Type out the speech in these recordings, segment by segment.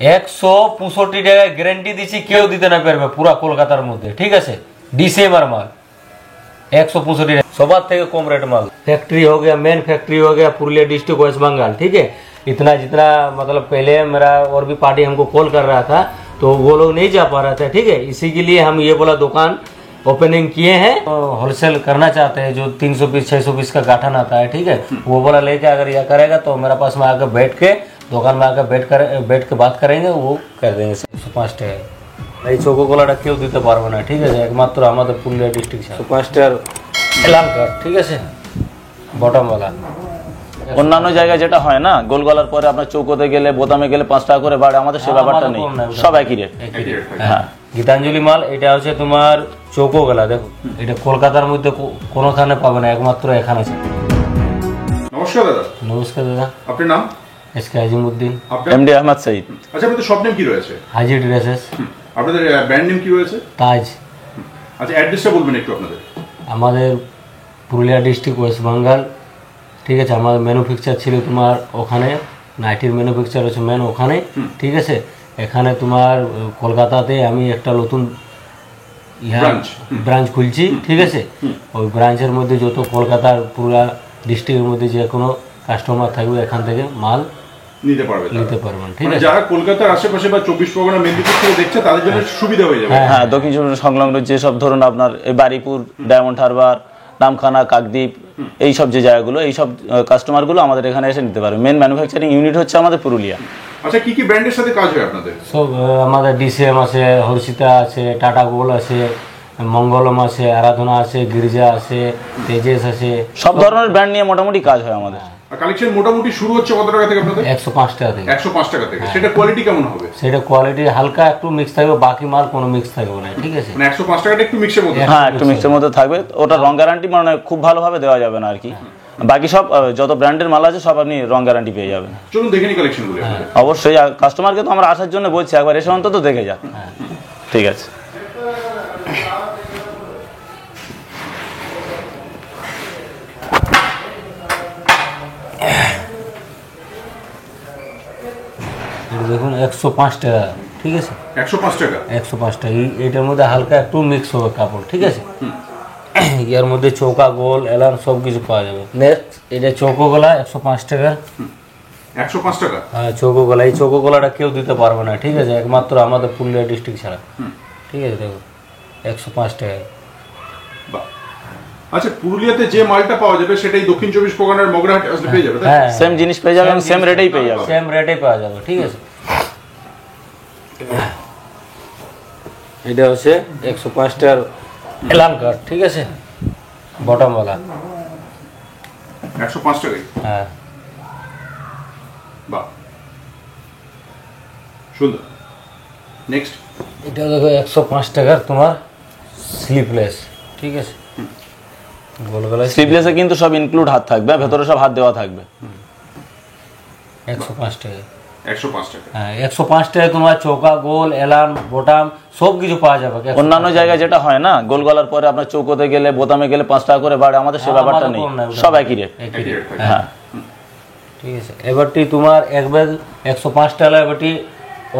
165 টাকা গ্যারান্টি দিচ্ছি, কেউ দিতে না পারবে পুরা কলকাতার মধ্যে। ঠিক আছে, ডিসেম্বর মাল 165 টাকা, সবার থেকে कम रेट माल। फैक्ट्री हो गया, मेन फैक्ट्री हो गया पुरुलिया डिस्ट्रिक्ट वेस्ट बंगाल। ठीक है, इतना जितना मतलब पहले मेरा और भी पार्टी हमको कॉल कर रहा था तो वो लोग नहीं जा पा रहा था। ठीक है, इसी के लिए हम ये बोला दुकान ओपनिंग किए हैं। होलसेल करना चाहते हैं, जो 300 पीस 600 पीस का गाठन आता है। ठीक है, वो बोला लेके अगर यह करेगा तो मेरे पास में आकर बैठ के दुकान में आकर बैठ के बात करेंगे, वो कर देंगे। 105 টাকা এই চোকো কলাটা কেউ দিতে পারবে না। ঠিক আছে, একমাত্র আমাদের পুরুলিয়া ডিস্ট্রিক্ট 105 টাকার এলান কাট। ঠিক আছে, বটমওয়ালা। অন্যান্য জায়গায় যেটা হয় না, গোলগলার পরে আপনার চৌকোতে গেলে বোতামে গেলে 5 টাকা করে বাড়ে, আমাদের সে ব্যাপারটা নেই, সব একই রেট। হ্যাঁ, গীতাঞ্জলি মাল এটা হচ্ছে তোমার চৌকো গলা। দেখো, এটা কলকাতার মধ্যে কোনোখানে পাবে না, একমাত্র এখানে আছে। নমস্কার দাদা। নমস্কার দাদা, আপনার নাম? এসকে আজিমউদ্দিন। এমডি আহমদ সঈদ। আচ্ছা, আপনাদের শপ নেম কি রয়েছে? হাজি ড্রেসেস। আপনাদের ব্র্যান্ড নেম কি রয়েছে? তাজ। আচ্ছা, অ্যাড্রেসটা বলবেন একটু আপনাদের। আমাদের পুরুলিয়া ডিস্ট্রিক্ট ওয়েস্ট বেঙ্গল। ঠিক আছে, আমাদের ম্যানুফ্যাকচার ছিল তোমার ওখানে, নাইটির ম্যানুফ্যাকচার হচ্ছে মেন ওখানে। ঠিক আছে, এখানে তোমার কলকাতাতে আমি একটা নতুন ব্রাঞ্চ খুলছি। ঠিক আছে, ওই ব্রাঞ্চের মধ্যে যত কলকাতার পুরা ডিস্ট্রিক্টের মধ্যে যে কোনো কাস্টমার থাকবে এখান থেকে মাল নিতে পারবেন। ঠিক আছে, যারা কলকাতার আশেপাশে বা 24 পরগনা মেদিনীপুর থেকে দেখছে তাদের জন্য সুবিধা হয়ে যাবে। হ্যাঁ, দক্ষিণ চব্বিশ সংলগ্ন যেসব ধরুন আপনার এই বারিপুর, ডায়মন্ড হারবার, নামখানা, কাকদ্বীপ, এই সব যে জায়গাগুলো, এই সব কাস্টমারগুলো আমাদের এখানে এসে নিতে পারবে। মেন ম্যানুফ্যাকচারিং ইউনিট হচ্ছে আমাদের পুরুলিয়া। আচ্ছা, কি কি ব্র্যান্ডের সাথে কাজ হয় আপনাদের? সব আমাদের ডিসিএম আছে, হর্ষিতা আছে, টাটা গোল্ড আছে, মঙ্গলম আছে, আরাধনা আছে, গির্জা আছে, তেজেস আছে, সব ধরনের ব্র্যান্ড নিয়ে মোটামুটি কাজ হয় আমাদের। কালেকশন মোটামুটি শুরু হচ্ছে কত টাকা থেকে আপনাদের? 105 টাকা থেকে। 105 টাকা থেকে। সেটা কোয়ালিটি কেমন হবে? সেটা কোয়ালিটি হালকা একটু মিক্স থাকবে, বাকি মাল কোনো মিক্স থাকবে না। ঠিক আছে, মানে 105 টাকাটা একটু মিক্সের মধ্যে। হ্যাঁ, একটু মিক্সের মধ্যে থাকবে। ওটা রং গ্যারান্টি মানে খুব ভালোভাবে দেওয়া যাবে না আর কি। বাকি সব যত ব্র্যান্ডের মাল আছে সব আপনি রং গ্যারান্টি পেয়ে যাবেন। চলুন দেখে নিই কালেকশনগুলো। অবশ্যই, কাস্টমারকে তো আমরা আসার জন্য বলছি, একবার এসে অন্তত দেখে যান। ঠিক আছে। দেখুন 105 টাকা। ঠিক আছে, 105 টাকা। 105 টাকা। এইটার মধ্যে হালকা একটু মিক্স হবে কাপড়। ঠিক আছে, এর মধ্যে চৌকা গোল এলান সব কিছু পাওয়া যাবে। নেক্সট এটা চৌকো গলা 105 টাকা। 105 টাকা। হ্যাঁ, চৌকো গলা। এই চৌকো গলাটা কেউ দিতে পারবে না। ঠিক আছে, একমাত্র আমাদের পুরুলিয়া ডিস্ট্রিক্ট ছাড়া। ঠিক আছে, দেখো 105 টাকা। আচ্ছা, পুরুলিয়াতে যে মালটা পাওয়া যাবে সেটাই দক্ষিণ 24 পরগনার মগরাহাট আসলে পেয়ে যাবে। হ্যাঁ, সেম জিনিস পেয়ে যাবেন, সেম রেটেই পেয়ে যাবেন। সেম রেটেই পাওয়া যাবে। ঠিক আছে, এটা হচ্ছে 105 টাকার এলান কাট। ঠিক আছে, বটমওয়ালা। 105 টাকাই। হ্যাঁ, বাহ, সুন্দর। নেক্সট এটা দেখো 105 টাকার তোমার স্লিপলেস। ঠিক আছে, গোলগলা স্লিপলেসে কিন্তু সব ইনক্লুড হাত থাকবে, ভেতরে সব হাত দেওয়া থাকবে। 105 টাকা। 105 টাকা। হ্যাঁ, 105 টাকা তোমার চৌকা গোল এলান বোতাম সব কিছু পাওয়া যাবে। অন্যান্য জায়গায় যেটা হয় না, গোলগলার পরে আপনার চৌকোতে গেলে বোতামে গেলে 5 টাকা করে বাড়ে, আমাদের সে ব্যাপারটা নেই, সব একই রেট। হ্যাঁ, ঠিক আছে। এবারটি তোমার এক ব্যাগ 105 টাকা। এবারটি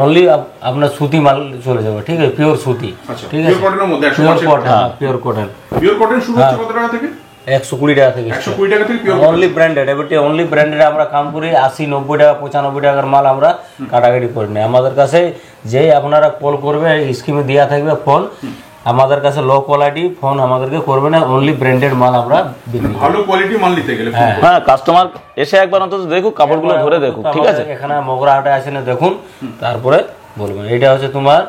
অনলি আপনার সুতি মাল চলে যাবে। ঠিক আছে, পিওর সুতি। ঠিক আছে, পিওর কটনের মধ্যে pure cotton. Pure cotton. Pure cotton শুরু হচ্ছে কত টাকা থেকে? 120 টাকা থেকে। 120 টাকা থেকে পিওর অনলি ব্র্যান্ডেড। এবারটি অনলি ব্র্যান্ডেড আমরা কাম করি। 80 90 টাকা 95 টাকার মাল আমরা কাটাকাটি করি না। আমাদের কাছে যেই আপনারা কল করবে স্কিমে দেওয়া থাকবে ফোন, আমাদের কাছে লো কোয়ালিটি ফোন আমাদেরকে করবে না, অনলি ব্র্যান্ডেড মাল আমরা বিক্রি করি। ভালো কোয়ালিটি মাল নিতে গেলে হ্যাঁ, কাস্টমার এসে একবার অন্তত দেখুক, কাপড়গুলো ধরে দেখুক। ঠিক আছে, এখানে মগরাহাটে আসে না, দেখুন, তারপরে বলবেন। এটা হচ্ছে তোমার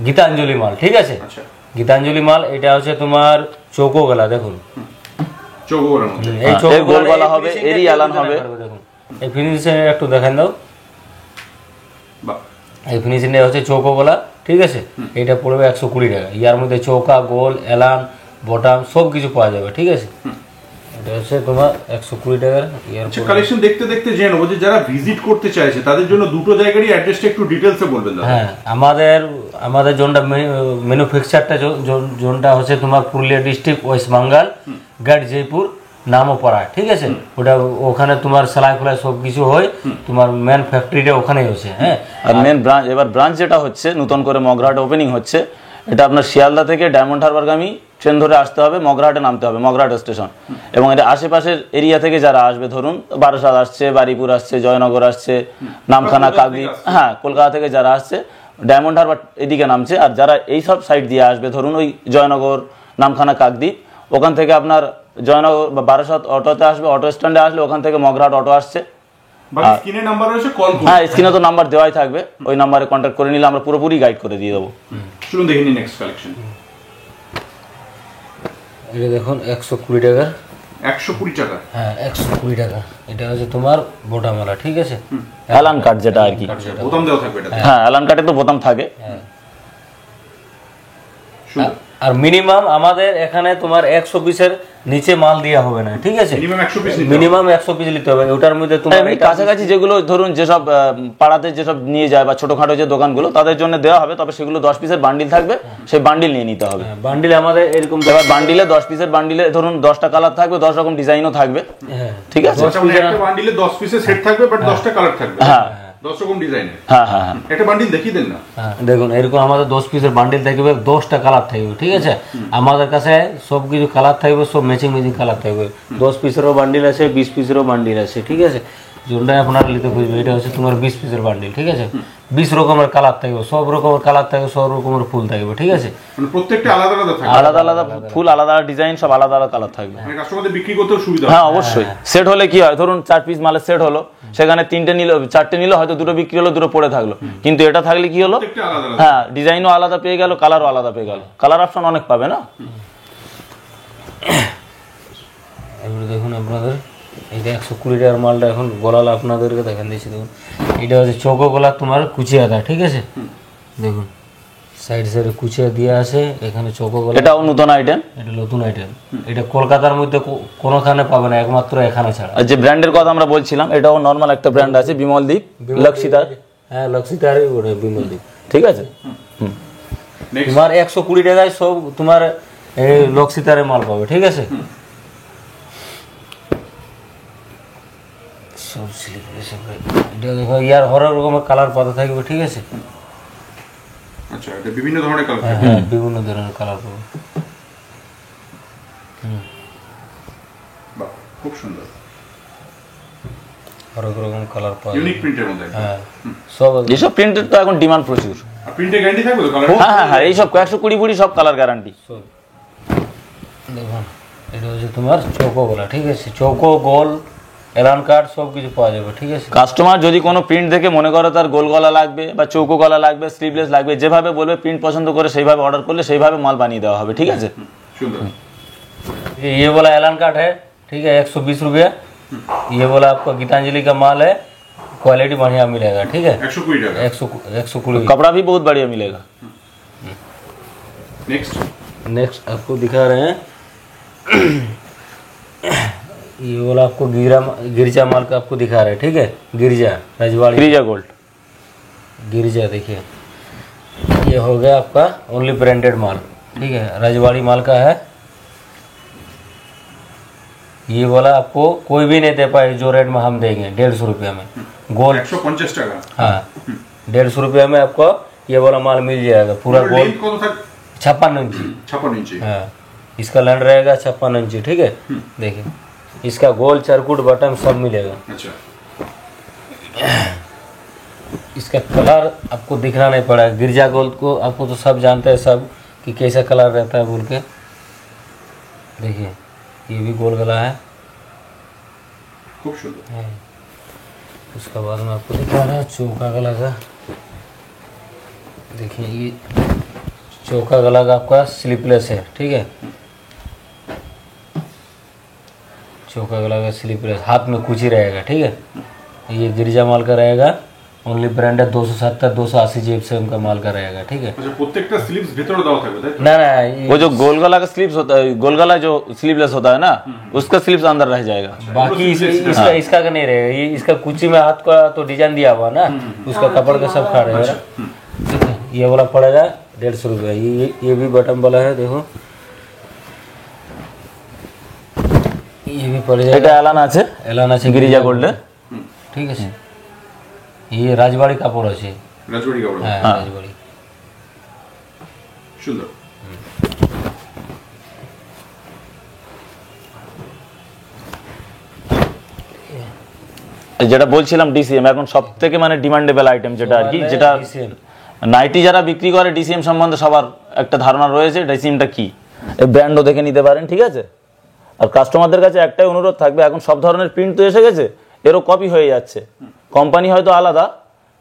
গীতাঞ্জলি মাল। ঠিক আছে, গীতাঞ্জলি মাল। এটা হচ্ছে তোমার চৌকো গলা। দেখুন, চৌকো গলার মধ্যে এই চৌকো গোল গলা হবে, এরই এলান হবে। দেখুন এই ফিনিশিং একটু দেখান দাও। বাহ, এই ফিনিশিং হচ্ছে চৌকো গলা। ঠিক আছে, এটা পড়বে 120 টাকা। ইয়ার মধ্যে চৌকা গোল এলান বটাম সব কিছু পাওয়া যাবে। ঠিক আছে, এটা হচ্ছে তোমার 120 টাকার। আচ্ছা, কালেকশন দেখতে দেখতে জেনে নেবো যে যারা ভিজিট করতে চাইছে তাদের জন্য দুটো জায়গারই অ্যাড্রেসটা একটু ডিটেইলসে বলবেন দাদা। হ্যাঁ, আমাদের জোনটা ম্যানুফ্যাকচারটা জোনটা হচ্ছে তোমার পুরুলিয়া ডিস্ট্রিক্ট ওয়েস্ট বেঙ্গল, গেট জয়পুর। নামও পড়া, ঠিক আছে। ওটা ওখানে তোমার সেলাই ফেলাই সব কিছু হয়, তোমার মেন ফ্যাক্টরিটা ওখানেই হচ্ছে। হ্যাঁ, আর মেন ব্রাঞ্চ, এবার ব্রাঞ্চ যেটা হচ্ছে নতুন করে মগরাহাটে ওপেনিং হচ্ছে, এটা আপনার শিয়ালদা থেকে ডায়মন্ড হারবারগামী ট্রেন ধরে আসতে হবে, মগরাহাটে নামতে হবে, মগরাহাট স্টেশন। এবং এটা আশেপাশের এরিয়া থেকে যারা আসবে, ধরুন বারাসাত আসছে, বারিপুর আসছে, জয়নগর আসছে, নামখানা, কাকদ্বীপ, হ্যাঁ কলকাতা থেকে যারা আসছে ডায়মন্ড হারবার এদিকে নামছে। আর যারা এই সব সাইড দিয়ে আসবে, ধরুন ওই জয়নগর, নামখানা, কাকদ্বীপ, ওখান থেকে আপনার জয়নগর বা বারাসাত অটোতে আসবে, অটো স্ট্যান্ডে আসলে ওখান থেকে মগরাহাট অটো আসছে। স্ক্রিনে নাম্বার রয়েছে, কল করুন। হ্যাঁ, স্ক্রিনে তো নাম্বার দেওয়াই থাকবে, ওই নাম্বারে কন্ট্যাক্ট করে নিলে আমরা পুরোপুরি গাইড করে দিয়ে দেবো। চলুন দেখে নিন নেক্সট কালেকশন। এটা দেখুন 120 টাকা। 120 টাকা? হ্যাঁ 120 টাকা। এটা হচ্ছে তোমার বোটামালা, ঠিক আছে। অ্যালান কাট যেটা আর কি, বোতাম দেওয়া থাকবে এটা। হ্যাঁ অ্যালান কাটে তো বোতাম থাকে। সুন্দর। আর মিনিমাম আমাদের এখানে তোমার 100 পিসের নিচে মাল দেওয়া হবে না, ঠিক আছে। মিনিমাম 100 পিস নিতে হবে। মিনিমাম 100 পিস নিতে হবে। ওটার মধ্যে তোমার এমনি কাছাকাছি যেগুলো ধরুন যেসব পাড়াতে যেসব নিয়ে যায় বা ছোটখাটো যে দোকানগুলো, তাদের জন্য দেওয়া হবে, তবে সেগুলো 10 পিসের বান্ডিল থাকবে, সেই বান্ডিল নিয়ে নিতে হবে। বান্ডিল আমাদের এরকম এবার বান্ডিলে 10 পিসের বান্ডিলে ধরুন 10টা কালার থাকবে, 10 রকম ডিজাইনও থাকবে, হ্যাঁ ঠিক আছে। আচ্ছা, মানে একটা বান্ডিলে 10 পিসের সেট থাকবে, বাট 10টা কালার থাকবে। হ্যাঁ 10 রকম ডিজাইনের। হ্যাঁ হ্যাঁ হ্যাঁ। একটা বান্ডিল দেখিয়ে দেন না। হ্যাঁ, দেখুন এরকম আমাদের 10 পিসের বান্ডিল থাকবে, 10টা কালার থাকবে, ঠিক আছে। আমাদের কাছে সব কিছু কালার থাকবে, সব ম্যাচিং কালার থাকবে। 10 পিসেরও বান্ডিল আছে, 20 পিসেরও বান্ডিল আছে, ঠিক আছে। যোনটা আপনারা নিতে খুঁজবে, এটা হচ্ছে তোমার 20 পিসের বান্ডিল, ঠিক আছে। 20 রকমের কালার থাকবে, সব রকমের কালার থাকবে, সব রকমের ফুল থাকবে, ঠিক আছে। মানে প্রত্যেকটা আলাদা আলাদা থাকবে। আলাদা আলাদা ফুল, আলাদা আলাদা ডিজাইন, সব আলাদা আলাদা কালার থাকবে। মানে কাস্টমারদের বিক্রি করতেও সুবিধা হ্যাঁ হয়। অবশ্যই। সেট হলে কি হয়, ধরুন 4 পিস মালের সেট হলো, সেখানে 3টে নিল, 4টে নিল, হয়তো 2টো বিক্রি হলো, 2টো পড়ে থাকলো। কিন্তু এটা থাকলে কি হলো, প্রত্যেকটা আলাদা আলাদা। হ্যাঁ ডিজাইনও আলাদা পেয়ে গেল, কালারও আলাদা পেয়ে গেল, কালার অপশন অনেক পাবে না। এবারে দেখুন আপনাদের এটা 120 টাকার মালটা এখন গলাল আপনাদেরকে দেখেন দিচ্ছি। দেখুন এটা হচ্ছে চৌকো গলা তোমার কুচিয়াটা, ঠিক আছে। দেখুন সাইড সাইডে কুচিয়া দিয়ে আছে, এখানে চৌকো গলা। এটাও নতুন আইটেম, এটা নতুন আইটেম। এটা কলকাতার মধ্যে কোনোখানে পাবে না, একমাত্র এখানে ছাড়া। আর যে ব্র্যান্ডের কথা আমরা বলছিলাম, এটাও নর্মাল একটা ব্র্যান্ড আছে, বিমলদীপ, লক্সিতার। হ্যাঁ লক্সিতারই ওটা বিমলদীপ, ঠিক আছে। নেক্সট তোমার 120 টাকায় সব তোমার এই লক্সিতারের মাল পাবে, ঠিক আছে। সব স্লিপ এসে এটা দেখো, ইয়ার হরেক রকমের কালার পাতা থাকবে, ঠিক আছে। আচ্ছা, এটা বিভিন্ন ধরনের কালার থাকবে। হ্যাঁ বিভিন্ন ধরনের কালার পাবে। বাহ, খুব সুন্দর। হরেক রকম কালার পাবে। ইউনিক প্রিন্টের মধ্যে। হ্যাঁ সব এইসব প্রিন্টের তো এখন ডিমান্ড প্রচুর। আর প্রিন্টের গ্যারান্টি থাকবে তো কালার? হ্যাঁ হ্যাঁ হ্যাঁ, এইসব 120 সব কালার গ্যারান্টি। সব দেখুন এটা হচ্ছে তোমার চৌকো গলা, ঠিক আছে। চৌকো গোল এলান কার্ড সব কিছু পাওয়া যাবে, ঠিক আছে। কাস্টমার যদি কোনো প্রিন্ট দেখে মনে করে তার গোল গলা লাগবে বা চৌকো গলা লাগবে, স্লিভলেস লাগবে, যেভাবে বলবে প্রিন্ট পছন্দ করে সেইভাবে অর্ডার করলে সেইভাবে মাল বানিয়ে দেওয়া হবে, ঠিক আছে। সুন্দর। ये वाला एलान कार्ड है, ठीक है, 120 रुपया। ये वाला आपका गीतांजलि का माल है, क्वालिटी बढ़िया मिलेगा, ठीक है। 120 টাকা। 120। कपड़ा भी बहुत बढ़िया मिलेगा। नेक्स्ट नेक्स्ट आपको दिखा रहे हैं ये वाला आपको गिरजा माल का आपको दिखा रहे हैं, ठीक है। गिरजा रजवाड़ी फ्रीजा गोल्ड। गिरजा देखिए, ये हो गया आपका ओनली ब्रांडेड माल, ठीक है। रजवाड़ी माल का है। ये वाला आपको कोई भी नहीं दे पाए जो रेट में हम देंगे, 150 रुपया में गोल्ड। 150 টাকা। हाँ 150 रुपया में आपको ये वाला माल मिल जाएगा, पूरा गोल्ड। লেন্থ কত থাকে? 56 इंची। 56 इंची। हाँ इसका लेंथ रहेगा 56 इंची, ठीक है। देखिए इसका गोल चरकुट बटन सब मिलेगा। अच्छा, इसका कलर आपको दिखना नहीं पड़ेगा। गिरजा गोल्ड को आपको तो सब जानते हैं सब कि कैसा कलर रहता है बोल के। देखिए ये भी गोल गला है। খুব সুন্দর। उसके बाद में आपको दिखा रहा है चौका गला का। देखिए ये चौका गला का आपका स्लीपलेस है, ठीक है। चौका गला का स्लीपलेस, हाथ में कुछ ही रहेगा, ठीक है। ये गिरजा माल का रहेगा, ओनली ब्रांड है। 270 280 जीएसएम का माल का रहेगा, ठीक है। আচ্ছা, প্রত্যেকটা স্লিভস ভিতরে দেওয়া থাকবে তাই তো? ना ना ये वो जो गोल गला का स्लीव्स होता है, गोल गला जो स्लीवलेस होता है ना, उसका स्लीव्स अंदर रह जाएगा। बाकी इसका इसका का नहीं रहेगा। ये इसका कुची में हाथ का तो डिजाइन दिया हुआ ना, उसका कपड़ का सब खा रहेगा, ठीक है। ये वाला पड़ेगा 150 रुपया। ये भी बटन वाला है, देखो ये भी पड़ এটা जाएगा। অ্যালান আছে, एलान আছে গিরিজা গোল্ডের। ঠিক আছে। ये राजबाड़ी কাপড় আছে। রাজবাড়ি কাপড়। হ্যাঁ রাজবাড়ি। সুন্দর। যেটা বলছিলাম ডিসিএম এখন সব থেকে মানে ডিমান্ডেবল আইটেম যেটা আর কি, যেটা DCM নাইটি যারা বিক্রি করে ডিসিএম সম্বন্ধে সবার একটা ধারণা রয়েছে ডিসিএমটা কি, এই ব্র্যান্ডও দেখে নিতে পারেন, ঠিক আছে। আর কাস্টমারদের কাছে একটাই অনুরোধ থাকবে, এখন সব ধরনের প্রিন্ট তো এসে গেছে, এরও কপি হয়ে যাচ্ছে, কোম্পানি হয়তো আলাদা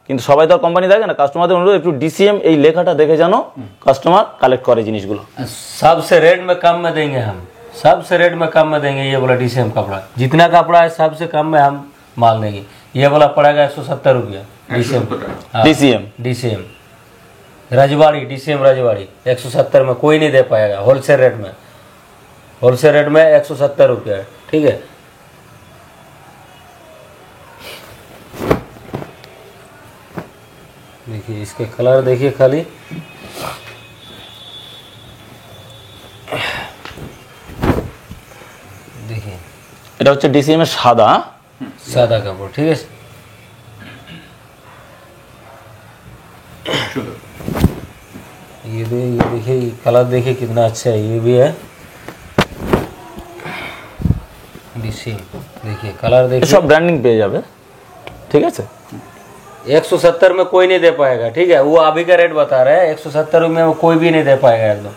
কিন্তু সবাই তো আর কোম্পানি থাকে না। কাস্টমারদের অনুরোধ একটু ডিসিএম এই লেখাটা দেখে যেন কাস্টমার কালেক্ট করে জিনিসগুলো। सबसे रेट में कम में देंगे हम, सबसे रेट में कम में देंगे। ये बोला DCM कपड़ा, जितना कपड़ा है सबसे कम में हम माल देंगे। ये बोला पड़ेगा 170 रुपया DCM। 170 টাকা। हाँ, DCM DCM रजवाड़ी, DCM रजवाड़ी 170 में कोई नहीं दे पाएगा। होलसेल रेट में, होलसेल रेट में 170 रुपया है, ठीक है। देखिए इसके कलर देखिए खाली, देखिए এটা হচ্ছে ডিসিএম এর সাদা, सादा कपड़ा, ठीक है। সুন্দর। ये देखिए कलर देखिए कितना अच्छा है, ये भी है DCM। देखिए कलर देखिए, সব ব্র্যান্ডিং পেয়ে যাবে, ঠিক আছে। 170 में कोई नहीं दे पाएगा, ठीक है। वो अभी का रेट बता रहे हैं, 170 में वो कोई भी नहीं दे पाएगा एकदम।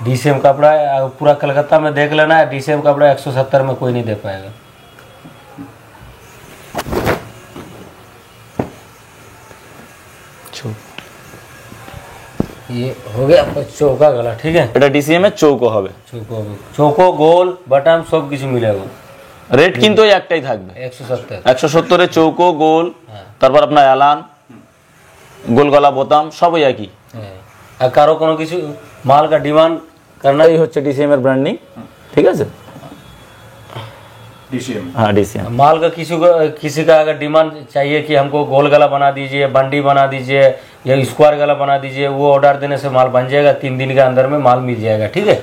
DCM कपड़ा है, पूरा कलकत्ता में देख लेना है, DCM कपड़ा 170 में कोई नहीं दे पाएगा। ये हो गया चौका गला, ठीक है। এটা ডিসিএম এর চৌকো হবে, चौको गोल बटन सब कुछ मिलेगा। রেট কিন্তু ওই একটাই থাকবে 170। 170 এর চৌকো গোল, তারপর আপনার অ্যালান গোল গলা বোতাম সবই একই। আর কারো কোনো কিছু মাল का डिमांड करना এই হচ্ছে ডিসিএম এর ব্র্যান্ডিং, ঠিক আছে। DCM। हाँ DCM माल का किसी का अगर डिमांड चाहिए कि हमको गोल गला बना दीजिए, बंडी बना दीजिए या स्क्वायर गला बना दीजिए, वो ऑर्डर देने से माल बन जाएगा, 3 दिन के अंदर में माल मिल जाएगा, ठीक है।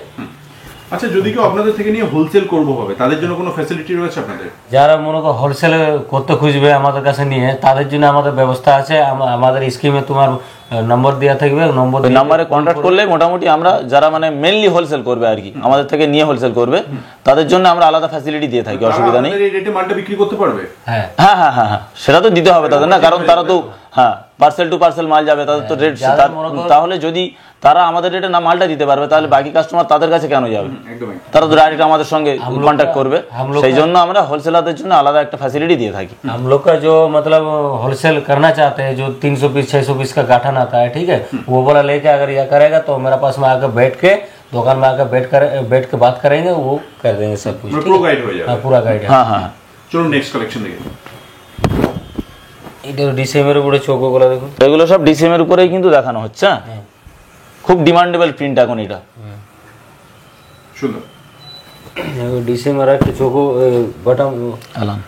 আচ্ছা, যদি কেউ আপনাদের থেকে নিয়ে হোলসেল করবো হবে, তাদের জন্য কোনো ফ্যাসিলিটি রয়েছে আপনাদের? যারা মনে করো হোলসেল করতে খুঁজবে আমাদের কাছে নিয়ে, তাদের জন্য আমাদের ব্যবস্থা আছে। আমাদের স্কিমে তোমার নম্বর দেওয়া থাকবে, নম্বর ওই নাম্বারে কন্ট্যাক্ট করলে মোটামুটি আমরা যারা মানে মেনলি হোলসেল করবে আর কি, আমাদের থেকে নিয়ে হোলসেল করবে, তাদের জন্য আমরা আলাদা ফ্যাসিলিটি দিয়ে থাকি, অসুবিধা নেই। আপনাদের এই রেটে মালটা বিক্রি করতে পারবে? হ্যাঁ হ্যাঁ হ্যাঁ হ্যাঁ হ্যাঁ, সেটা তো দিতে হবে তাদের না, কারণ তারা তো হ্যাঁ পার্সেল টু পার্সেল মাল যাবে, তাদের তো রেট। তাহলে যদি তারা আমাদের রেটে না মালটা দিতে পারবে, তাহলে বাকি কাস্টমার তাদের কাছে কেন যাবে? একদমই। তারা তো ডাইরেক্ট আমাদের সঙ্গে কন্ট্যাক্ট করবে, সেই জন্য আমরা হোলসেলারদের জন্য আলাদা একটা ফ্যাসিলিটি দিয়ে থাকি। हम लोग का जो मतलब होलसेल करना चाहते हैं, जो 300 पीस 600 पीस का गाठन आता है, ठीक है, वो बोला लेके अगर यह करेगा तो मेरा पास में आकर बैठ के दुकान में आकर बैठ के बात करेंगे, वो कर देंगे सब कुछ, মানে ठीक পুরো है? গাইড হয়ে যাবে। हाँ पूरा गाइड है। হ্যাঁ হ্যাঁ হ্যাঁ। চলুন নেক্সট কালেকশন দেখি। এটা ডিসেম্বরের উপরে চৌকোগুলো দেখুন, এগুলো সব ডিসিএম এর উপরেই কিন্তু দেখানো হচ্ছে, হ্যাঁ। খুব ডিমান্ডেবল প্রিন্ট এখন এটা। সুন্দর। डिसेम्बर के चौको बटन অ্যালান,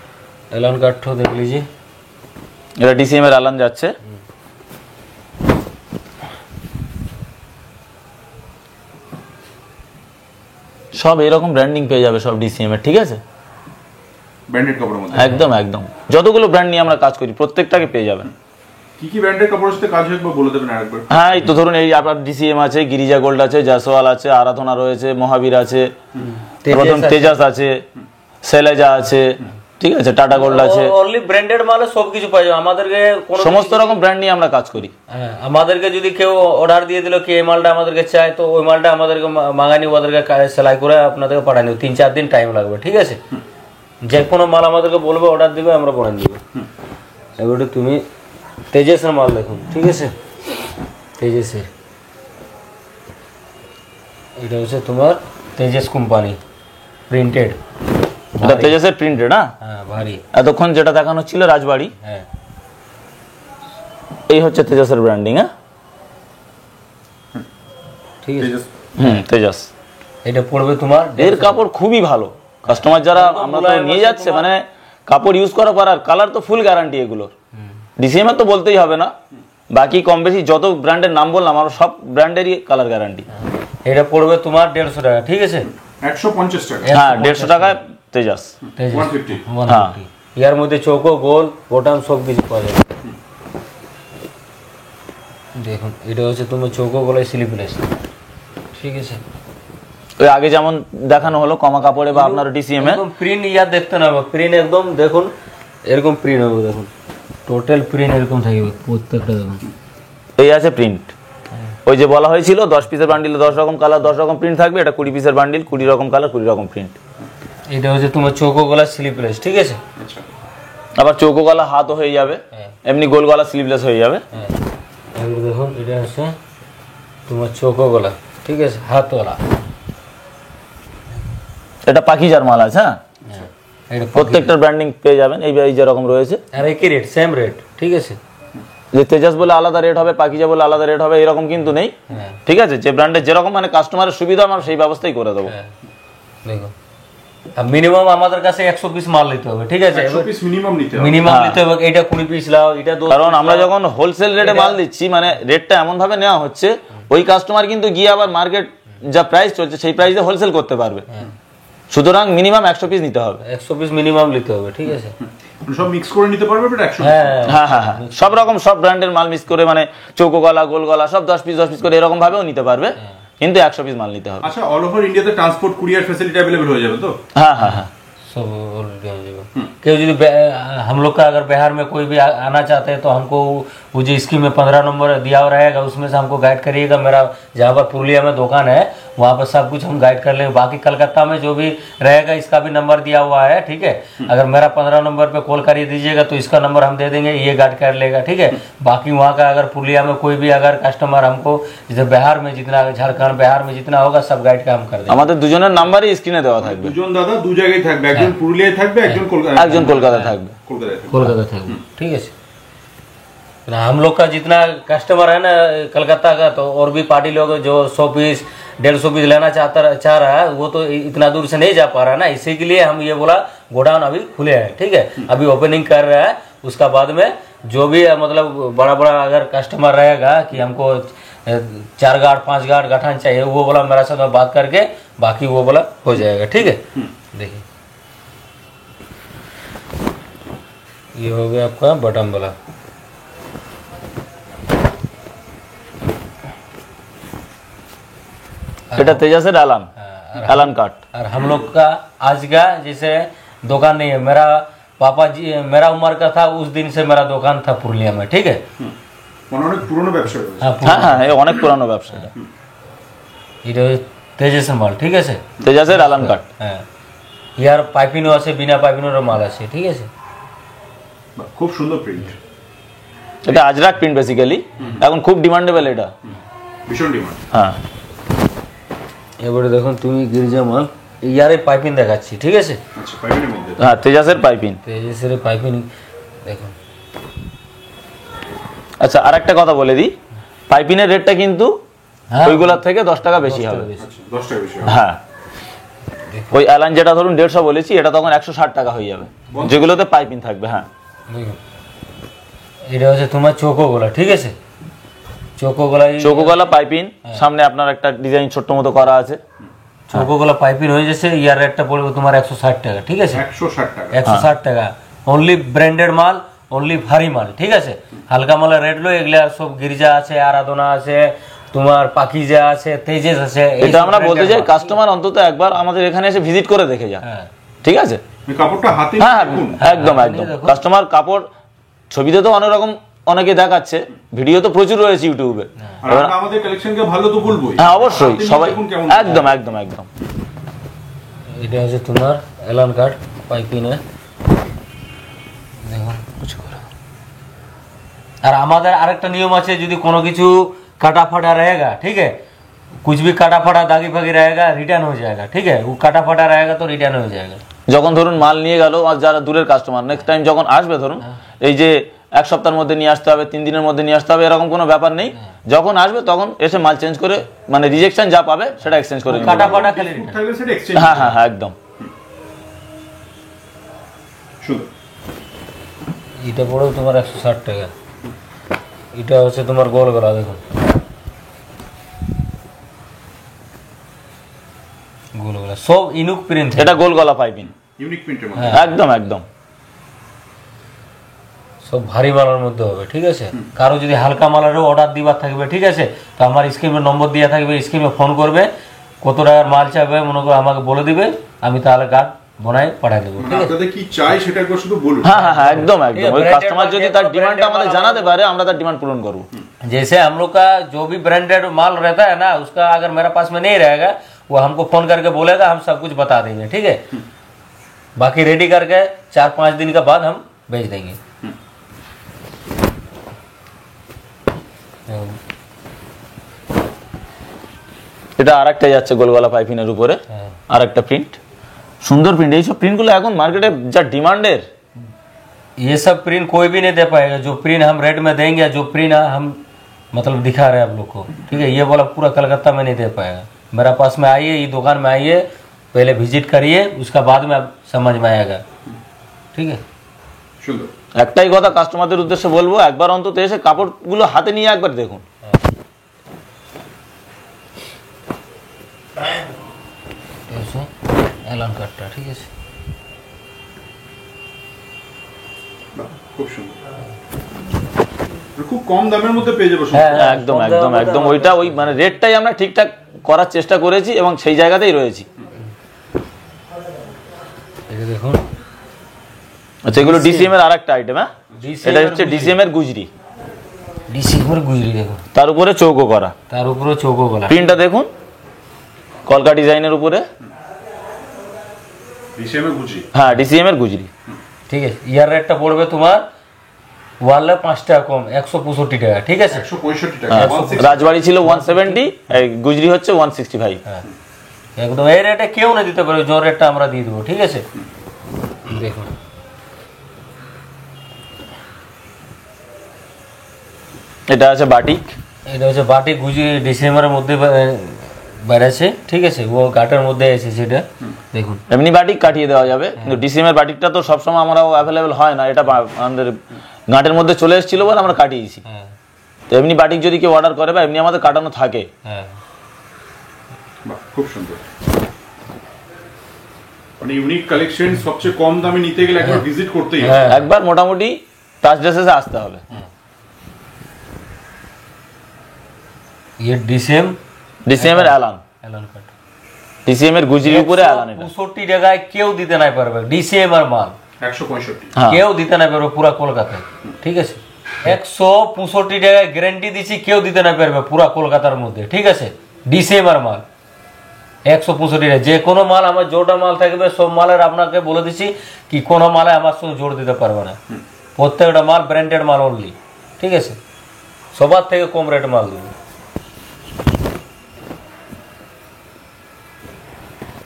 एलान का ठो देख लीजिए। এটা ডিসিএম এর অ্যালান যাচ্ছে, সব এরকম ব্র্যান্ডিং পেয়ে যাবে সব ডিসিএম এর, ঠিক আছে। ব্র্যান্ডেড কাপড়ের মধ্যে একদম একদম, যতগুলো ব্র্যান্ড নিয়ে আমরা কাজ করি প্রত্যেকটাকে পেয়ে যাবেন। কি কি ব্র্যান্ডের কাপড়ের সাথে কাজ হয় একবার বলে দেবেন আরেকবার? হ্যাঁ, এই তো ধরুন এই আপনার ডিসিএম আছে, গিরিজা গোল্ড আছে, জাসওয়াল আছে, আরাধনা রয়েছে, মহাবীর আছে, প্রথম তেজাস আছে, সেলেজা আছে, ঠিক আছে, টাটা গোল্ড আছে, অনলি ব্র্যান্ডেড মালে সব কিছু পাওয়া যাবে। আমাদেরকে কোনো সমস্ত রকম ব্র্যান্ড নিয়ে আমরা কাজ করি। হ্যাঁ, আমাদেরকে যদি কেউ অর্ডার দিয়ে দিল কি এই মালটা আমাদেরকে চাই, তো ওই মালটা আমাদেরকে মাঙানি, ওদেরকে সেলাই করে আপনাদেরকে পাঠানি, 3-4 দিন টাইম লাগবে, ঠিক আছে। যে কোনো মাল আমাদেরকে বলবে, অর্ডার দিবে, আমরা বানিয়ে দেবো। এবারে তুমি তেজসের মাল দেখুন, ঠিক আছে, তেজসের এটা হচ্ছে তোমার তেজস কোম্পানি প্রিন্টেড, এটা তেজাসের প্রিন্টেড, না? হ্যাঁ ভারী। এতক্ষণ যেটা দেখানো ছিল রাজবাড়ি, হ্যাঁ এই হচ্ছে তেজাসের ব্র্যান্ডিং, হ্যাঁ ঠিক আছে। তেজাস। এটা পড়বে তোমার এর কাপড় খুবই ভালো, কাস্টমার যারা আমরা তো নিয়ে যাচ্ছে মানে কাপড় ইউজ করার পর আর কালার তো ফুল গ্যারান্টি এগুলোর। ডিসিএম এর তো বলতেই হবে না, বাকি কম বেশি যত ব্র্যান্ডের নাম বললাম আমরা সব ব্র্যান্ডেরই কালার গ্যারান্টি। এটা পড়বে তোমার 150 টাকা, ঠিক আছে। 150 টাকা। হ্যাঁ 150 টাকায় তেজাস। 150। 150 ইয়ার মধ্যে চৌকো গোল বোটাম সব কিছু পাওয়া যাবে। দেখুন এটা হচ্ছে তোমার চৌকো গোলায় স্লিপলেস, ঠিক আছে। ওই আগে যেমন দেখানো হলো কমা কাপড়ে বা আপনার ডিসিএম এ একদম প্রিন্ট ইয়ার দেখতে না হবে, প্রিন্ট একদম দেখুন এরকম প্রিন্ট হবে, দেখুন টোটাল প্রিন্ট এরকম থাকবে প্রত্যেকটা, দেখুন এই আছে প্রিন্ট। ওই যে বলা হয়েছিল 10 পিসের বান্ডিলে 10 রকম কালার 10 রকম প্রিন্ট থাকবে, এটা 20 পিসের বান্ডিল 20 রকম কালার 20 রকম প্রিন্ট। এটা হচ্ছে তোমার চৌকো গলা স্লিপলেস, ঠিক আছে। আচ্ছা আবার চৌকো গলা হাতও হয়ে যাবে, এমনি গোল গলা স্লিভলেস হয়ে যাবে। হ্যাঁ এবার দেখুন এটা হচ্ছে তোমার চৌকো গলা, ঠিক আছে, হাতওয়ালা। এটা পাকিজার মাল আছে, হ্যাঁ এটা প্রত্যেকটার ব্র্যান্ডিং পেয়ে যাবেন এই যেরকম রয়েছে। আর একই রেট, সেম রেট, ঠিক আছে। যে তেজাস বলে আলাদা রেট হবে, পাকিজা বলে আলাদা রেট হবে, এরকম কিন্তু নেই, হ্যাঁ ঠিক আছে। যে ব্র্যান্ডের যেরকম মানে কাস্টমারের সুবিধা আমরা সেই ব্যবস্থাই করে দেবো। হ্যাঁ দেখুন মিনিমাম আমাদের কাছে 100 পিস মাল নিতে হবে, ঠিক আছে। 100 পিস মিনিমাম নিতে হবে। মিনিমাম নিতে হবে, এটা 20 পিস লাও, এটা 10। কারণ আমরা যখন হোলসেল রেটে মাল দিচ্ছি মানে রেটটা এমন ভাবে নেওয়া হচ্ছে ওই কাস্টমার কিন্তু গিয়ে আবার মার্কেট যা প্রাইস চলছে সেই প্রাইসে হোলসেল করতে পারবে। সুতরাং মিনিমাম 100 পিস নিতে হবে, 100 পিস মিনিমাম নিতে হবে, ঠিক আছে। সব মিক্স করে নিতে পারবে বাট 100 হ্যাঁ হ্যাঁ হ্যাঁ হ্যাঁ সব রকম সব ব্র্যান্ডের মাল মিক্স করে মানে চৌকো গলা গোল গলা সব 10 পিস করে এরকম ভাবেও নিতে পারবে, কিন্তু 100 পিস মাল নিতে হবে। আচ্ছা অল ওভার ইন্ডিয়াতে ট্রান্সপোর্ট কুরিয়ার ফ্যাসিলিটি अवेलेबल हो जाएगा तो? হ্যাঁ হ্যাঁ হ্যাঁ सब ऑलरेडी हो जाएगा। क्यों यदि हम लोग का अगर बिहार में कोई भी आना चाहते हैं तो हमको वो जो स्कीम में 15 नंबर दिया हुआ रहेगा उसमें से हमको गाइड करिएगा। मेरा जहाँ पर पुरुलिया में दुकान है वहाँ पर सब कुछ हम गाइड कर लेंगे। बाकी कलकत्ता में जो भी रहेगा इसका भी नंबर दिया हुआ है, ठीक है। अगर मेरा 15 नंबर पे कॉल करिए दीजिएगा तो इसका नंबर हम दे देंगे, ये गाइड कर लेगा, ठीक है। बाकी वहाँ का अगर पुरुलिया में कोई भी अगर कस्टमर हमको जैसे बिहार में जितना झारखंड बिहार में जितना होगा सब गाइड का हम कर देंगे। আমাদের দুজনের নাম্বারই স্ক্রিনে দেওয়া থাকবে। দুজন দাদা দু জায়গায় থাকবে, একজন পুরুলিয়ায় থাকবে, একজন কলকাতা একজন কলকাতায় থাকবে। কলকাতায় থাকবে। कोलकाता था वो, ठीक है। ना हम लोग का जितना कस्टमर है ना कलकत्ता का, तो और भी पार्टी लोग जो 100 पीस 150 पीस लेना चाह रहा है वो तो इतना दूर से नहीं जा पा रहा है ना, इसी के लिए हम ये बोला गोडाउन अभी खुले हैं, ठीक है। अभी ओपनिंग कर रहा है, उसका बाद में जो भी मतलब बड़ा बड़ा अगर कस्टमर रहेगा कि हमको 4 गार्ड 5 गार्ड गठान चाहिए, वो बोला मेरा साथ बात करके बाकी वो बोला हो जाएगा, ठीक है। देखिए ये हो गया आपका बटन वाला। এটা তেজাসের অ্যালান কাট। और हम लोग का आज का जैसे दुकान नहीं है, मेरा पापा जी मेरा उम्र का था उस दिन से मेरा दुकान था पुरुलिया में, ठीक है। মানে অনেক পুরনো ব্যবসা রয়েছে। हाँ হ্যাঁ হ্যাঁ এই অনেক পুরানো ব্যবসা এটা। এটা তেজস মাল, ঠিক আছে। তেজাসের অ্যালান কাট। হ্যাঁ ইয়ার পাইপিনও আছে, বিনা পাইপিনেরও মাল আছে, ঠিক আছে। বাহ, খুব সুন্দর প্রিন্ট, এটা আজরাক প্রিন্ট বেসিক্যালি, এখন খুব ডিমান্ডেবল এটা। ভীষণ ডিমান্ড। হ্যাঁ এবারে দেখুন তুমি গির্জা মাল ইয়ারে পাইপিন দেখাচ্ছি, ঠিক আছে। আচ্ছা পাইপিনের মধ্যে হ্যাঁ তেজাসের পাইপিং। তেজসের পাইপিন দেখুন। আচ্ছা আর একটা কথা বলে দিই, পাইপিনের রেটটা কিন্তু হ্যাঁ ওইগুলোর থেকে 10 টাকা বেশি হবে। আচ্ছা 10 টাকা বেশি হবে। হ্যাঁ ওই অ্যালান যেটা ধরুন 150 বলেছি, এটা তখন 160 টাকা হয়ে যাবে যেগুলোতে পাইপিং থাকবে। হ্যাঁ দেখুন এটা হচ্ছে তোমার চৌকো গোলা, ঠিক আছে। চৌকো গোলা চৌকো গলা পাইপিং, সামনে আপনার একটা ডিজাইন ছোট্ট মতো করা আছে। চৌকো গোলা পাইপিং হয়ে যাচ্ছে, ইয়ার রেটটা পড়বে তোমার 160 টাকা, ঠিক আছে। 160 টাকা। 160 টাকা অনলি ব্র্যান্ডেড মাল, অনলি ভারী মাল, ঠিক আছে। হালকা মালের রেট লো, এগুলা সব গির্জা আছে, আরাধনা আছে, তোমার পাকিজা আছে, তেজেস আছে। এটা আমরা বলতে চাই কাস্টমার অন্তত একবার আমাদের এখানে এসে ভিজিট করে দেখে যান, হ্যাঁ ঠিক আছে। এই কাপড়টা হাতে হ্যাঁ দেখুন। একদম একদম কাস্টমার কাপড় ছবিতে তো অনেক রকম অনেকে দেখাচ্ছে, ভিডিও তো প্রচুর রয়েছে ইউটিউবে। আর আমরা আমাদের কালেকশনকে ভালো তো বলবোই। হ্যাঁ অবশ্যই হাতে নিয়ে সবাই দেখুন কেমন। একদম একদম একদম। এটা হচ্ছে তোমার এলান কার্ড পাইপিং है দেখো কিছু করা। আর আমাদের আরেকটা নিয়ম আছে, যদি কোনো কিছু काटा फटा रहेगा, ठीक है, कुछ भी काटा फटा दागी फागी रहेगा रिटर्न हो जाएगा, ठीक है। वो काटा फटा रहेगा तो रिटर्न हो जाएगा। যখন ধরুন মাল নিয়ে গেল আর যারা দূরের কাস্টমার নেক্সট টাইম যখন আসবে ধরুন এই যে 1 সপ্তাহের মধ্যে নিয়ে আসতে হবে 3 দিনের মধ্যে নিয়ে আসতে হবে এরকম কোনো ব্যাপার নেই। যখন আসবে তখন এসে মাল চেঞ্জ করে মানে রিজেকশন যা পাবে সেটা এক্সচেঞ্জ করে নিবে। काटा फटा खाली return। থাকলে সেটা এক্সচেঞ্জ। হ্যাঁ হ্যাঁ হ্যাঁ একদম। সুন্দর। এটা পড়ো তোমার 160 টাকা। এটা হচ্ছে তোমার গোল গলা, দেখো গোল গলা সব ইনুক প্রিন্ট, এটা গোল গলা পাইপিং, ইউনিক প্রিন্টের মধ্যে। একদম একদম সব ভারী মালের মধ্যে হবে, ঠিক আছে। কারো যদি হালকা মালেরও অর্ডার দিবার থাকবে, ঠিক আছে, তো আমার স্ক্রিনে নম্বর দেওয়া থাকবে, স্ক্রিনে ফোন করবে, কত টাকার মাল চাইবে মনে করে আমাকে বলে দিবে, আমি তাহলে কার্ড বানাই পাঠিয়ে দেবো, ঠিক আছে। আপনাদের কি চাই সেটা একবার শুধু বলুন। হ্যাঁ হ্যাঁ হ্যাঁ একদম একদম। ওই branded কাস্টমার যদি माल তার है, ডিমান্ডটা branded আমাদের माल জানাতে পারে, আমরা তার ডিমান্ড পূরণ করবো। जैसे हम लोग का जो भी ब्रांडेड माल रहता है ना, उसका अगर मेरे पास में नहीं रहेगा, वो हमको फोन करके बोलेगा, हम सब कुछ बता देंगे, ठीक है। बाकी रेडी करके 4-5 दिन के बाद हम भेज देंगे। এটা আরেকটা যাচ্ছে গোলগলা পাইপিনের উপরে, আরেকটা প্রিন্ট, সুন্দর প্রিন্ট। এইসব প্রিন্টগুলো এখন মার্কেটে যা ডিমান্ডের, ये सब प्रिंट कोई भी नहीं दे पाएगा, जो प्रिंट हम रेट में देंगे, जो प्रिंट हम मतलब दिखा रहे हैं आप लोग को, ठीक है। ये वाला पूरा कलकत्ता में नहीं दे पाएगा। मेरा पास में आइए, ये दुकान में आइए, पहले विजिट करिए, उसका बाद में आप समझ में आएगा, ठीक है। সুন্দর। একটাই কথা কাস্টমারদের উদ্দেশ্যে বলবো, একবার অন্তত এসে কাপড়গুলো হাতে নিয়ে একবার দেখুন। এলান কাটটা, ঠিক আছে। বাহ, খুব সুন্দর। খুব কম দামের মধ্যে পেয়ে যাবো। হ্যাঁ, একদম একদম একদম। ওইটা ওই মানে রেটটাই আমরা ঠিকঠাক করার চেষ্টা করেছি এবং সেই জায়গাতেই রয়েছি। এটা দেখুন, আচ্ছা, এগুলো ডিসিএম এর আরেকটা আইটেম। হ্যাঁ, এটা হচ্ছে ডিসিএম এর গুজরি, ডিসেম্বর গুজরি দেখুন, তার উপরে চৌকো করা, তার উপরে চৌকো গলা। প্রিন্টটা দেখুন, কলকা ডিজাইনের উপরে। ডিসিএম এর গুজি। হ্যাঁ, ডিসিএম এর গুজরি, ঠিক আছে। ইয়ার রেটটা পড়বে তোমার ওয়ালে 5 টাকা কম, 165 টাকা, ঠিক আছে। 165 টাকা। হ্যাঁ, 160 রাজবাড়ি ছিল 170, এই গুজরি হচ্ছে 165। হ্যাঁ, একদম এই রেটে কেউ না দিতে পারবে, যে রেটটা আমরা দিয়ে দেবো, ঠিক আছে। দেখুন, এটা আছে বাটিক, এটা হচ্ছে বাটি গুজি, ডিসেম্বরের মধ্যে বেড়েছে, ঠিক আছে। ও ঘাটের মধ্যে এসেছে এটা, দেখুন। এমনি বাটিক কাটিয়ে দেওয়া যাবে, কিন্তু ডিসিএম এর বাটিকটা তো সবসময় আমরাও অ্যাভেলেবেল হয় না, এটা আমাদের ঘাটের মধ্যে চলে এসেছিল বলে আমরা কাটিয়েছি। হ্যাঁ তো এমনি বাটিক যদি কেউ অর্ডার করে বা এমনি আমাদের কাটানো থাকে। হ্যাঁ, বাহ, খুব সুন্দর। মানে ইউনিক কালেকশন, সবচেয়ে কম দামে নিতে গেলে একবার ভিজিট করতেই হবে। হ্যাঁ। একবার মোটামুটি টাচ ড্রেসেসে আসতে হবে। ये ডিসিএম এর অ্যালান, এলান কাট, ডিসিএম এর গুজরির উপরে অ্যালান। এটা 65 টাকায় কেউ দিতে নাই পারবে, ডিসেম্বর মাল 165। হ্যাঁ, কেউ দিতে না পারবে পুরা কলকাতায়, ঠিক আছে। 165 টাকায় গ্যারান্টি দিচ্ছি, কেউ দিতে না পারবে পুরা কলকাতার মধ্যে, ঠিক আছে। ডিসেম্বর মাল 165 টাকা। যে কোনো মাল আমার জোড়া মাল থাকবে, সব মালের আপনাকে বলে দিচ্ছি কি কোনো মালে আমার সঙ্গে জোড় দিতে পারবে না। প্রত্যেকটা মাল ব্র্যান্ডেড মাল অনলি, ঠিক আছে। সবার থেকে কম রেট মাল দেবো।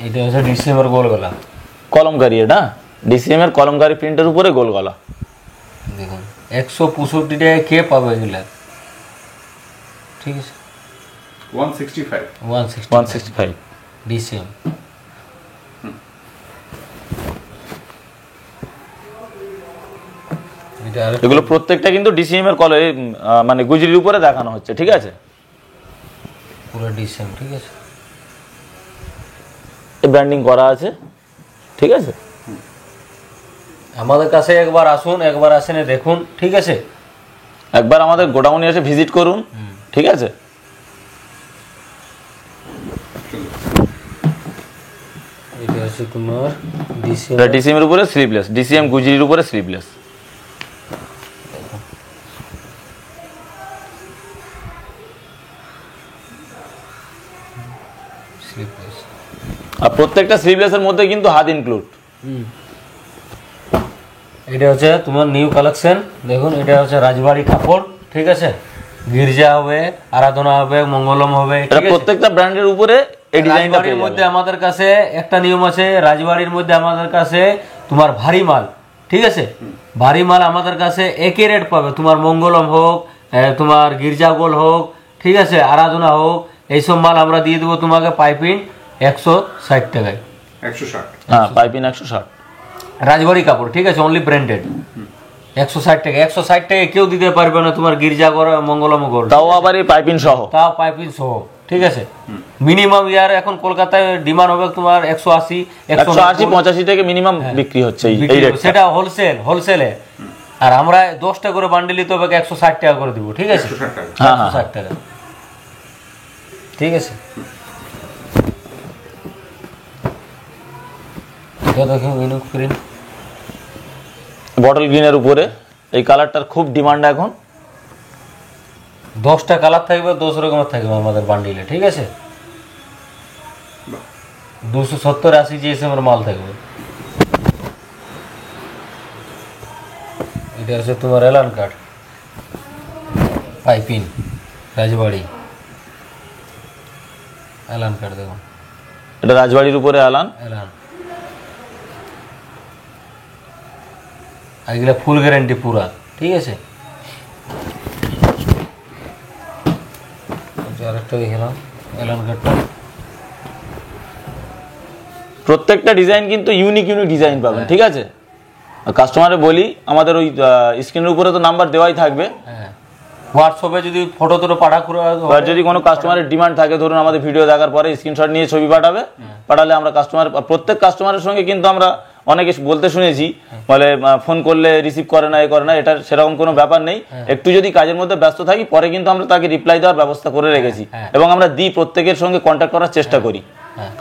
এটা হচ্ছে ডিসেম্বর গোল গলা, কলমকারি। এটা ডিসিএম এর কলমকারি প্রিন্টের উপরে গোল গলা। দেখুন 165 টাকায় কে পাবে এগুলা, ঠিক আছে। 165। 165 ডিসেম। এটা আর এগুলো প্রত্যেকটা কিন্তু ডিসিএম এর কলে মানে গুজরির উপরে দেখানো হচ্ছে, ঠিক আছে। পুরো ডিসেম, ঠিক আছে। ব্র্যান্ডিং করা আছে, ঠিক আছে। আমাদের কাছে একবার আসুন, একবার আসেন দেখুন, ঠিক আছে। একবার আমাদের গোডাউনে এসে ভিজিট করুন, ঠিক আছে। এটা হচ্ছে তোমার ডিসেম। এটা ডিসিএম এর উপরে স্লিভলেস, ডিসিএম গুজরির উপরে স্লিভলেস। আর প্রত্যেকটা স্লিভলেসের মধ্যে কিন্তু হাত ইনক্লুড। এটা হচ্ছে তোমার নিউ কালেকশন, দেখুন। এটা হচ্ছে রাজবাড়ি কাপড়, ঠিক আছে। গির্জা হবে, আরাধনা হবে, মঙ্গলম হবে, এটা ঠিক আছে। প্রত্যেকটা ব্র্যান্ডের উপরে এই ডিজাইনটা রাজবাড়ির মধ্যে আমাদের কাছে একটা নিয়ম আছে, রাজবাড়ির মধ্যে আমাদের কাছে তোমার ভারী মাল, ঠিক আছে। ভারী মাল আমাদের কাছে একই রেট পাবে, তোমার মঙ্গলম হোক, তোমার গির্জা গোল হোক, ঠিক আছে, আরাধনা হোক, এইসব মাল আমরা দিয়ে দেবো তোমাকে পাইপিং 160 টাকায়। 160। হ্যাঁ, পাইপিং 160। রাজবাড়ি কাপড়, ঠিক আছে, অনলি ব্র্যান্ডেড। 160 টাকা। 160 টাকা কেউ দিতে পারবে না তোমার গির্জা গোল, মঙ্গলম গোল, তাও আবার এই পাইপিং সহ। তাও পাইপিং সহ। ঠিক আছে। মিনিমাম ইয়ার এখন কলকাতায় ডিমান্ড হবে তোমার 180 180 85 থেকে মিনিমাম বিক্রি হচ্ছে এই রেট, সেটা হোলসেলে। আর আমরা 10টা করে বান্ডিল দিতে হবে 160 টাকা করে দিব, ঠিক আছে। 160 টাকা, ঠিক আছে। দেখো ইনুক প্রিন্ট বটল গ্রিনের উপরে এই কালারটার খুব ডিমান্ড এখন। 10টা কালার থাকবে, 10 রকমের থাকবে আমাদের বান্ডিলে, ঠিক আছে। 270-80 জিএসএম এর মাল থাকবে। এটা আছে তোমার এলান কাঠ পাইপিং রাজবাড়ি এলান কাঠ, দেখো এটা রাজবাড়ির উপরে এলান। এগুলা ফুল গ্যারান্টি পুরা, ঠিক আছে। আরেকটা দেখলাম এলান কাঠটা, প্রত্যেকটা ডিজাইন কিন্তু ইউনিক ডিজাইন পাবেন, ঠিক আছে। কাস্টমারে বলি আমাদের ওই স্ক্রিনের উপরে তো নাম্বার দেওয়াই থাকবে। হ্যাঁ, হোয়াটসঅ্যাপে যদি ফটো পাঠা করে, আর যদি কোনো কাস্টমারের ডিমান্ড থাকে, ধরুন আমাদের ভিডিও দেখার পরে স্ক্রিনশট নিয়ে ছবি পাঠালে আমরা প্রত্যেক কাস্টমারের সঙ্গে কিন্তু আমরা অনেকে বলতে শুনেছি বলে ফোন করলে রিসিভ করে না, এটা সেরকম কোনো ব্যাপার নেই। একটু যদি কাজের মধ্যে ব্যস্ত থাকি পরে কিন্তু আমরা তাকে রিপ্লাই দেওয়ার ব্যবস্থা করে রেখেছি, এবং আমরা প্রত্যেকের সঙ্গে কন্ট্যাক্ট করার চেষ্টা করি।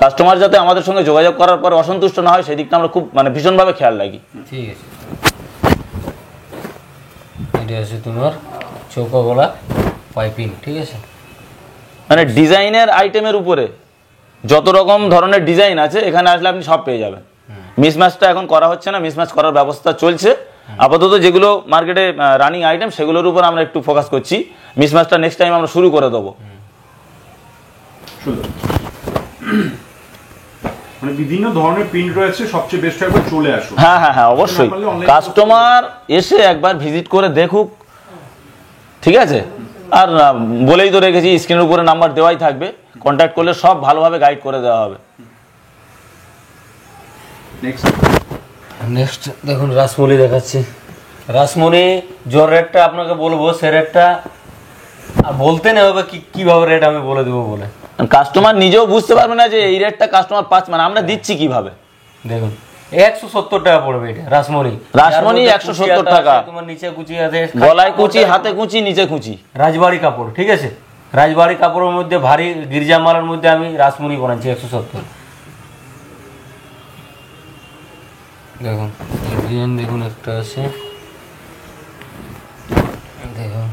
কাস্টমার যাতে আমাদের সঙ্গে যোগাযোগ করার পর অসন্তুষ্ট না হয় সেই দিকটা আমরা খুব ভীষণভাবে খেয়াল রাখি। ঠিক আছে। এটা আছে তোমার চৌকা গলা পাইপিং, ঠিক আছে। ডিজাইনের আইটেমের উপরে যত রকম ধরনের ডিজাইন আছে এখানে আসলে আপনি সব পেয়ে যাবেন। মিসম্যাচটা এখন করা হচ্ছে না, মিসম্যাচ করার ব্যবস্থা চলছে। আপাতত যেগুলো মার্কেটে রানিং আইটেম সেগুলোর উপর আমরা একটু ফোকাস করছি। মিসম্যাচটা নেক্সট টাইম আমরা শুরু করে দেবো। বিভিন্ন ধরনের প্রিন্ট রয়েছে, সবচেয়ে বেস্ট একবার চলে আসুন। হ্যাঁ অবশ্যই, কাস্টমার এসে একবার ভিজিট করে দেখুক, ঠিক আছে। আর বলেই তো রেখেছি স্ক্রিনের উপরে নাম্বার দেওয়াই থাকবে, কন্ট্যাক্ট করলে সব ভালোভাবে গাইড করে দেওয়া হবে। নেক্সট দেখুন রাসমণি দেখাচ্ছি। রাসমণি যে রেটটা আপনাকে বলবো সে রেটটা আর বলতে না হবে কিভাবে রেট আমি বলে দেবো বলে, কাস্টমার নিজেও বুঝতে পারবে না যে এই রেটটা কাস্টমার পাচ্ছে, আমরা দিচ্ছি কিভাবে। দেখুন 170 টাকা পড়বে এটা রাসমণি 170 টাকা। তোমার নিচে কুচি আছে, গলায় কুচি, হাতে কুচি, নিচে কুচি, রাজবাড়ি কাপড়, ঠিক আছে। রাজবাড়ি কাপড়ের মধ্যে ভারী গির্জা মালের মধ্যে আমি রাসমণি বানাচ্ছি 170। দেখুন ডিজাইন দেখুন একটা আছে, দেখুন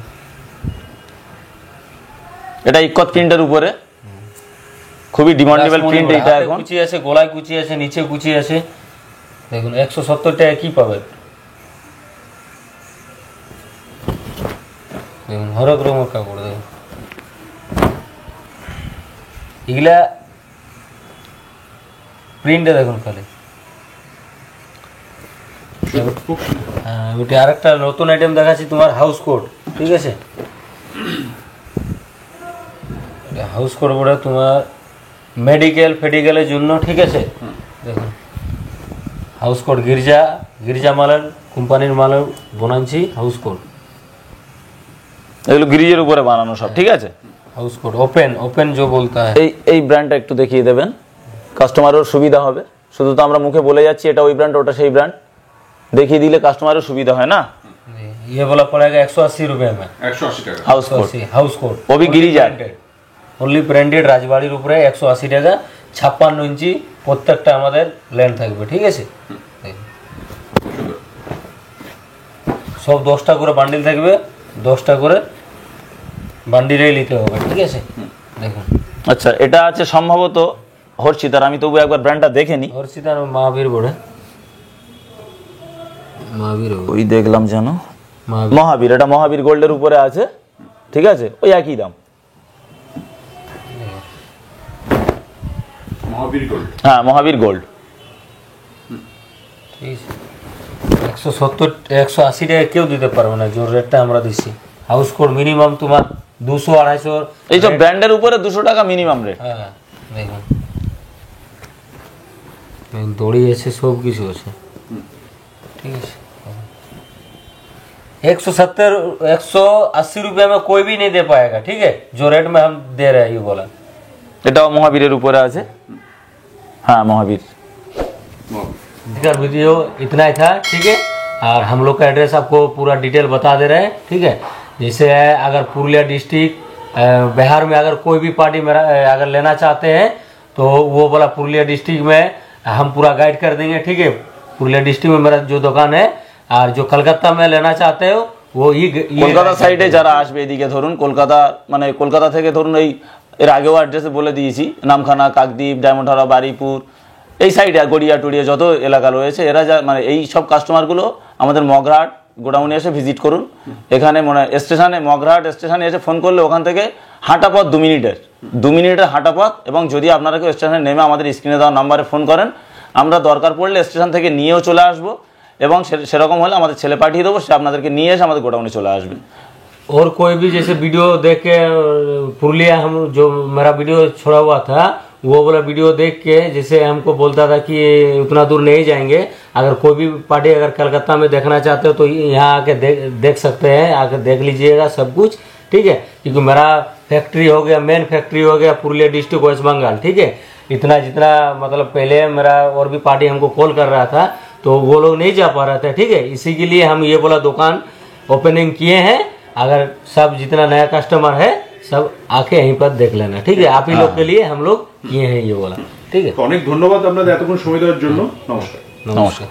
এটা ইকত প্রিন্টের উপরে খুবই ডিমান্ডেবল প্রিন্ট। এটা এখন কুচি আছে, গলায় কুচি আছে, নিচে কুচি আছে। দেখুন 170 টাকা কি পাবেন। দেখুন হরেক রকমের কাপড়, দেখুন এগুলা প্রিন্টে দেখুন খালি। ওটা আরেকটা নতুন আইটেম দেখাচ্ছি তোমার হাউস কোট, ঠিক আছে। হাউস কোট বলে তোমার ফেডিক্যালের জন্য, ঠিক আছে। দেখুন হাউস কোট গির্জা মালের কোম্পানির মালের বানাচ্ছি হাউস কোট। এগুলো গ্রিজের উপরে বানানো সব, ঠিক আছে। হাউস কোট ওপেন जो बोलता है। এই ব্র্যান্ডটা একটু দেখিয়ে দেবেন, কাস্টমারের সুবিধা হবে। শুধু তো আমরা মুখে বলে যাচ্ছি এটা ওই ব্র্যান্ড ওটা সেই ব্র্যান্ড, দেখিয়ে দিলে কাস্টমারের সুবিধা হয় না। ये वाला पड़ेगा 180 रुपए में, 180 টাকা हाउस कोट वो भी गिरिजा ओनली ब्रांडेड রাজবাড়ির উপরে 180 টাকা। 56 ইঞ্চি প্রত্যেকটা আমাদের লেন্থ থাকবে, ঠিক আছে। সব 10টা করে বান্ডিল থাকবে, 10টা করে বান্ডিলেই নিতে হবে, ঠিক আছে। দেখুন আচ্ছা, এটা আছে সম্ভবত হর্ষিতার, আমি তবু একবার ব্র্যান্ডটা দেখে নি। হর্ষিতার মহাবীর বড়ে, মহাবীর ওই দেখলাম যেন মহাবীর, এটা মহাবীর গোল্ডের উপরে আছে, ঠিক আছে। ওই একই দাম, মহাবীর গোল্ড। হ্যাঁ মহাবীর গোল্ড, ঠিক আছে। 170 180 টাকা কেউ দিতে পারবে না, যে রেটটা আমরা দিচ্ছি। হাউস কোড মিনিমাম তোমার 200 250। এই সব ব্র্যান্ডের উপরে 200 টাকা মিনিমাম রেট। হ্যাঁ দেখুন দড়ি আছে, সব কিছু আছে, ठीक है। 170 180 रुपये में कोई भी नहीं दे पाएगा, ठीक है। जो रेट में हम दे रहे हैं ये बोला এটাও মহাবীরের উপরে আছে। হ্যাঁ মহাবীর। वीडियो इतना ही था, ठीक है। और हम लोग का एड्रेस आपको पूरा डिटेल बता दे रहे हैं, ठीक है। जैसे अगर पुरुलिया डिस्ट्रिक्ट बिहार में अगर कोई भी पार्टी मेरा अगर लेना चाहते हैं तो वो बोला पुरुलिया डिस्ट्रिक्ट में हम पूरा गाइड कर देंगे, ठीक है। पुरुलिया डिस्ट्रिक्ट में मेरा जो दुकान है, और जो कलकत्ता में लेना चाहते हो वो কলকাতা সাইডে যারা আসবে এদিকে ধরুন কলকাতা মানে কলকাতা থেকে ধরুন এই এর আগেও অ্যাড্রেসে বলে দিয়েছি, নামখানা, কাকদ্বীপ, ডায়মন্ড হারবার, বারুইপুর, এই সাইডে গড়িয়া টড়িয়া যত এলাকা রয়েছে এরা যা মানে এই সব কাস্টমারগুলো আমাদের মগরাহাট গোডাউনে এসে ভিজিট করুন। এখানে মানে স্টেশনে মগরাহাট স্টেশনে এসে ফোন করলে ওখান থেকে হাঁটা পথ 2 মিনিটের হাঁটা পথ। এবং যদি আপনারা কেউ স্টেশনে নেমে আমাদের স্ক্রিনে দেওয়া নাম্বারে ফোন করেন, আমরা দরকার পড়লে স্টেশন থেকে নিয়েও চলে আসবো, এবং সেরকম হলে আমাদের ছেলে পাঠিয়ে দেবো, সে আপনাদেরকে নিয়ে এসে আমাদের গোডাউনে চলে আসবে। और कोई भी जैसे वीडियो देख के पुरुलिया हम जो मेरा वीडियो छोड़ा हुआ था वो वाला वीडियो देख के जैसे हमको बोलता था कि उतना दूर नहीं जाएंगे, अगर कोई भी पार्टी अगर कलकत्ता में देखना चाहते हो तो यहाँ आके देख सकते हैं, आके देख लीजिएगा सब कुछ, ठीक है। क्योंकि मेरा फैक्ट्री हो गया, मेन फैक्ट्री हो गया पुरुलिया डिस्ट्रिक्ट वेस्ट बंगाल, ठीक है। इतना जितना मतलब पहले मेरा और भी पार्टी हमको कॉल कर रहा था तो वो लोग नहीं जा पा रहे थे, ठीक है। इसी के लिए हम ये बोला दुकान ओपनिंग किए हैं, अगर सब जितना नया कस्टमर है सब आके यहीं पर देख लेना, ठीक है। आप ही लोग के लिए हम लोग किए हैं ये बोला, ठीक है। অনেক ধন্যবাদ আপনাদের এতক্ষণ সময় দেওয়ার জন্য। নমস্কার। নমস্কার।